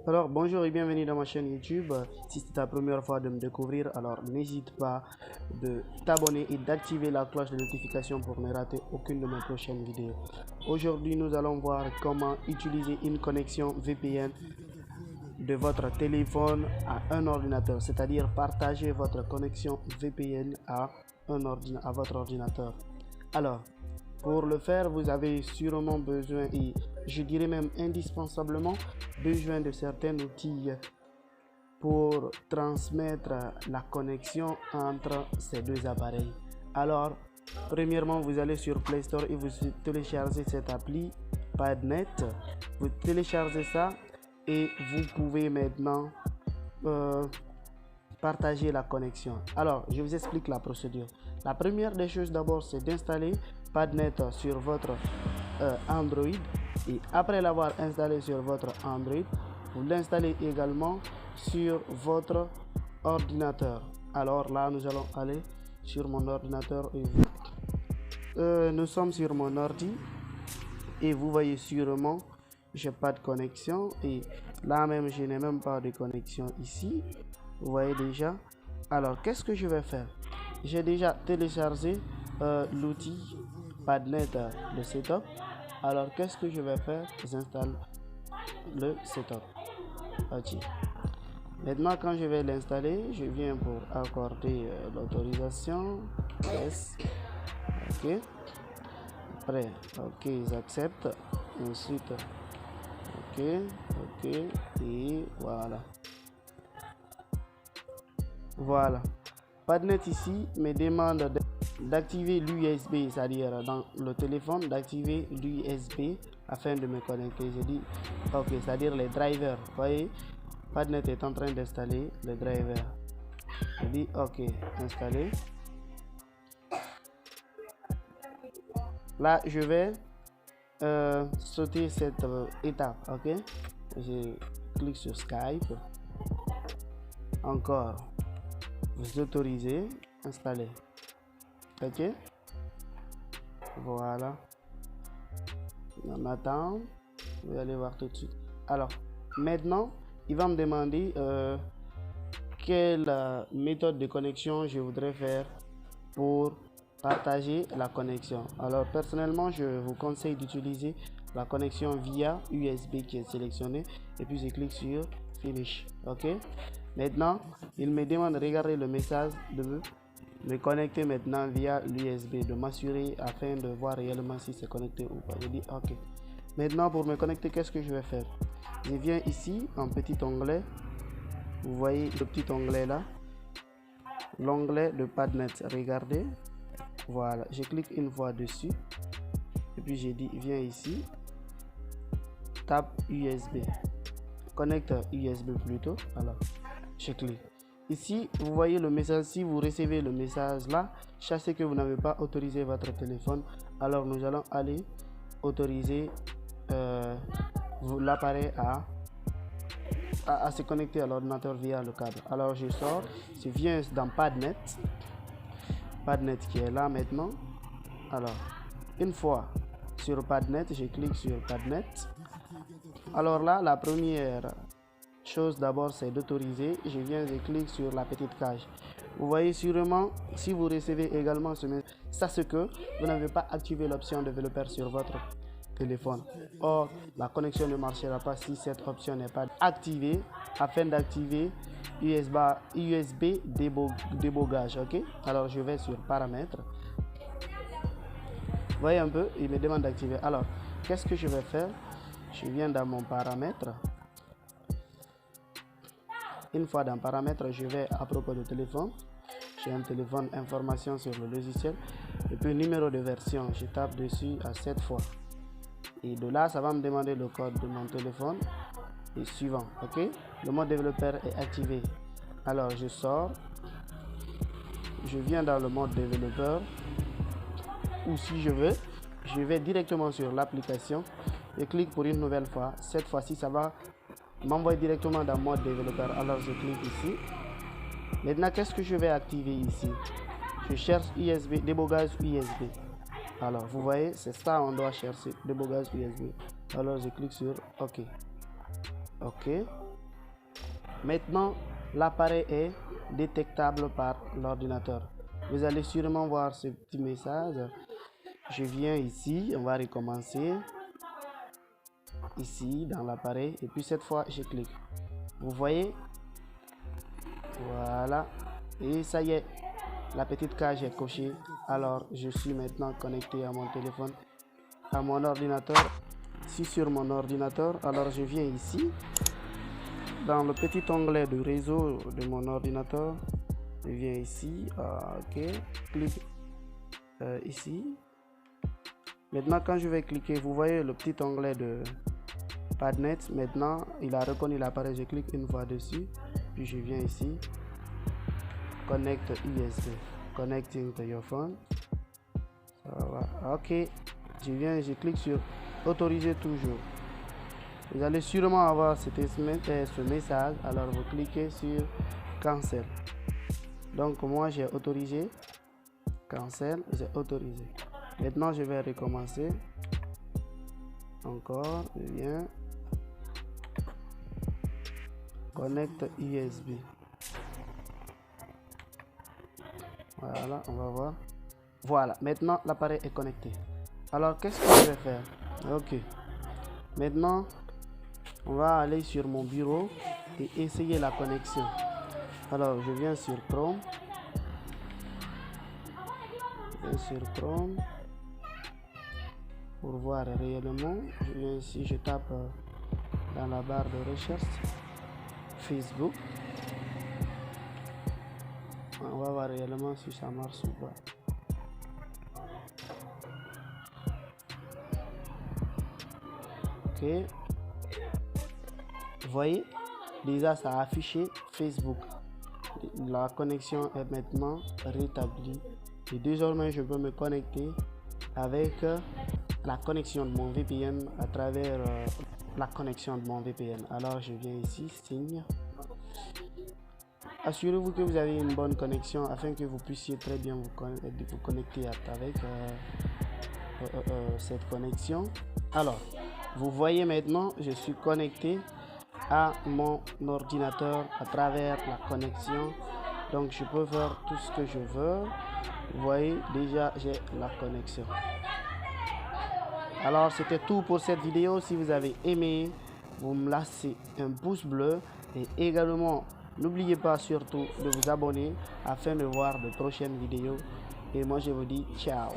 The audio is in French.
Alors bonjour et bienvenue dans ma chaîne YouTube. Si c'est ta première fois de me découvrir, alors n'hésite pas de t'abonner et d'activer la cloche de notification pour ne rater aucune de mes prochaines vidéos. Aujourd'hui nous allons voir comment utiliser une connexion VPN de votre téléphone à un ordinateur, c'est-à-dire partager votre connexion VPN à votre ordinateur. Alors pour le faire, vous avez sûrement besoin, et je dirais même indispensablement, besoin de certains outils pour transmettre la connexion entre ces deux appareils. Alors, premièrement, vous allez sur Play Store et vous téléchargez cette appli PadNet. Vous téléchargez ça et vous pouvez maintenant partager la connexion. Alors, je vous explique la procédure. La première des choses d'abord, c'est d'installer PadNet sur votre Android, et après l'avoir installé sur votre Android, vous l'installez également sur votre ordinateur. Alors là, nous allons aller sur mon ordinateur et nous sommes sur mon ordi et vous voyez sûrement j'ai pas de connexion, et là même je n'ai même pas de connexion ici, vous voyez déjà. Alors qu'est-ce que je vais faire? J'ai déjà téléchargé l'outil PadNet de setup. Alors qu'est-ce que je vais faire? J'installe le setup. Ok. Maintenant quand je vais l'installer, je viens pour accorder l'autorisation. Yes. Ok. Après, ok, j'accepte. Ensuite, ok, ok, et voilà. Voilà. PadNet ici me demande d'activer l'USB, c'est-à-dire dans le téléphone, d'activer l'USB afin de me connecter. Je dis ok, c'est-à-dire les drivers. Vous voyez, PadNet est en train d'installer les drivers. Je dis ok, installer. Là, je vais sauter cette étape. Ok, je clique sur Skype. Encore, vous autorisez, installer. Ok, voilà, on attend, vous allez voir tout de suite. Alors maintenant il va me demander quelle méthode de connexion je voudrais faire pour partager la connexion. Alors personnellement je vous conseille d'utiliser la connexion via USB qui est sélectionnée, et puis je clique sur finish. Ok, maintenant il me demande de regarder le message, de me connecter maintenant via l'USB, de m'assurer afin de voir réellement si c'est connecté ou pas. Je dis ok. Maintenant pour me connecter, qu'est-ce que je vais faire? Je viens ici en petit onglet, vous voyez le petit onglet là, l'onglet de PadNet, regardez, voilà, je clique une fois dessus et puis j'ai dit viens ici, tape USB, connecte USB plutôt. Alors je clique ici, vous voyez le message. Si vous recevez le message là, sachez que vous n'avez pas autorisé votre téléphone. Alors nous allons aller autoriser l'appareil à se connecter à l'ordinateur via le câble. Alors je sors, je viens dans PadNet qui est là maintenant. Alors une fois sur PadNet, je clique sur PadNet. Alors là, la première chose d'abord, c'est d'autoriser. Je viens de cliquer sur la petite cage. Vous voyez sûrement, si vous recevez également ce message, sachez que vous n'avez pas activé l'option développeur sur votre téléphone. Or, la connexion ne marchera pas si cette option n'est pas activée. Afin d'activer USB débogage. Ok, alors je vais sur paramètres. Vous voyez un peu, il me demande d'activer. Alors qu'est-ce que je vais faire? Je viens dans mon paramètre. Une fois dans paramètres, je vais à propos du téléphone. J'ai un téléphone, information sur le logiciel, et puis numéro de version, je tape dessus à 7 fois, et de là ça va me demander le code de mon téléphone et suivant. Ok, le mode développeur est activé. Alors je sors, je viens dans le mode développeur, ou si je veux, je vais directement sur l'application et clique pour une nouvelle fois. Cette fois-ci ça va m'envoie directement dans mode développeur. Alors je clique ici. Maintenant qu'est-ce que je vais activer ici? Je cherche USB, débogage USB. Alors vous voyez, c'est ça, on doit chercher, débogage USB. Alors je clique sur OK. OK, Maintenant, l'appareil est détectable par l'ordinateur. Vous allez sûrement voir ce petit message. Je viens ici, on va recommencer. Ici, dans l'appareil. Et puis cette fois, je clique. Vous voyez? Voilà. Et ça y est, la petite cage est cochée. Alors, je suis maintenant connecté à mon téléphone, à mon ordinateur. Si sur mon ordinateur, alors je viens ici, dans le petit onglet de réseau de mon ordinateur. Je viens ici, ok, clique ici. Maintenant, quand je vais cliquer, vous voyez le petit onglet de Padnet. Maintenant, il a reconnu l'appareil. Je clique une fois dessus, puis je viens ici, connecte USB, connecting to your phone. Ça va. Ok, je clique sur autoriser toujours. Vous allez sûrement avoir ce message. Alors vous cliquez sur cancel. Donc moi j'ai autorisé, cancel, j'ai autorisé. Maintenant je vais recommencer. Encore, je viens, connecte USB. Voilà, on va voir. Voilà, maintenant l'appareil est connecté. Alors qu'est-ce que je vais faire? Ok, maintenant on va aller sur mon bureau et essayer la connexion. Alors je viens sur Chrome. Pour voir réellement. Je viens ici, je tape dans la barre de recherche Facebook. On va voir réellement si ça marche ou pas. Ok. Vous voyez, déjà ça a affiché Facebook. La connexion est maintenant rétablie. Et désormais, je peux me connecter avec la connexion de mon VPN à travers la connexion de mon VPN. Alors, je viens ici, signe. Assurez-vous que vous avez une bonne connexion afin que vous puissiez très bien vous connecter avec cette connexion. Alors, vous voyez maintenant, je suis connecté à mon ordinateur à travers la connexion. Donc, je peux faire tout ce que je veux. Vous voyez, déjà, j'ai la connexion. Alors, c'était tout pour cette vidéo. Si vous avez aimé, vous me laissez un pouce bleu. Et également, n'oubliez pas surtout de vous abonner afin de voir de prochaines vidéos. Et moi, je vous dis ciao.